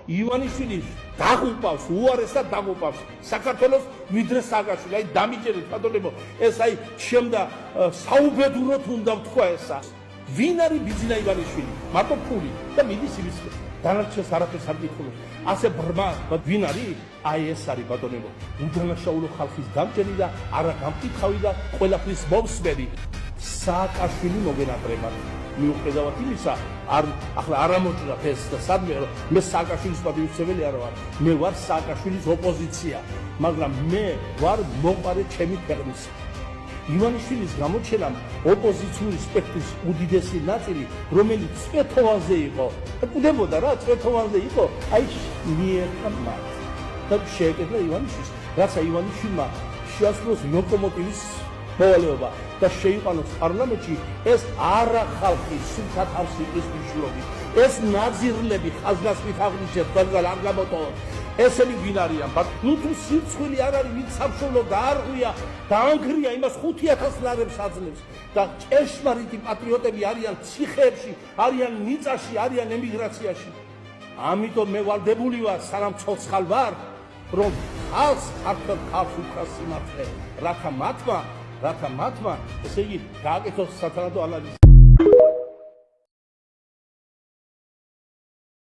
ივანიშვილი დაღუპავს, უარესად დაღუპავს საქართველოს ვიდრე სააკაშვილი. აი დამიჯერეთ ბატონებო, ეს აი შემდა საუბედუროდ უნდა ვთქვა ესა. ვინ არის ბიძინა ივანიშვილი? მარტო ფული და მიდის იმისკენ. დანარჩენს არაფერს არ გითხულობ. ასე ბრმა, ვინ არის? აი ეს არის ბატონებო. უდანაშაულო ხალხის გამჭერი და არა გამკითხავი და ყველაფრის მომსმენი სააკაშვილი მოგენატრებათ. მიუხედავად იმისა, ახლა არ ამოჭრათ ეს და სადმე რომ მე სააკაშვილის პატივისცემელი არ ვარ. მე ვარ სააკაშვილის ოპოზიცია, მაგრამ მე ვარ მოყარე ჩემი ქვეყნის. ივანიშვილის გამოჩენამ ოპოზიციური სპექტრის უდიდესი ნაწილი, რომელიც წვეთოვანზე იყო, კვდებოდა რა, წვეთოვანზე იყო, აი მიერთა მათ. და შეეკეთლა ივანიშვილს, რაცა ივანიშვილმა შეასრულოს ლოკომოტივის მოვალეობა და შეიყვანოს პარლამენტში, ეს არა ხალხი სულთა თავს იყრის მნიშვნელობით. ეს ნაძირლები ხაზგასმით აღნიშნეთ, ყველგან არ გამოტოვოთ. ესენი ვინ არიან? ნუ თუ სიცხვილი არ არის, ვინც სამშობლო დაარღვია, დაანგრია, იმას 5000 ლარებს აძლევს და ჭეშმარიტი პატრიოტები არიან ციხეებში, არიან მიწაში, არიან ემიგრაციაში. ამიტომ მე ვალდებული ვარ, სანამ ცოცხალ ვარ, რომ ხალხს ქართულ ხალხს უკრას სიმართლე, რათა მათმა, ესე იგი გააკეთოს სათანადო ანალიზი.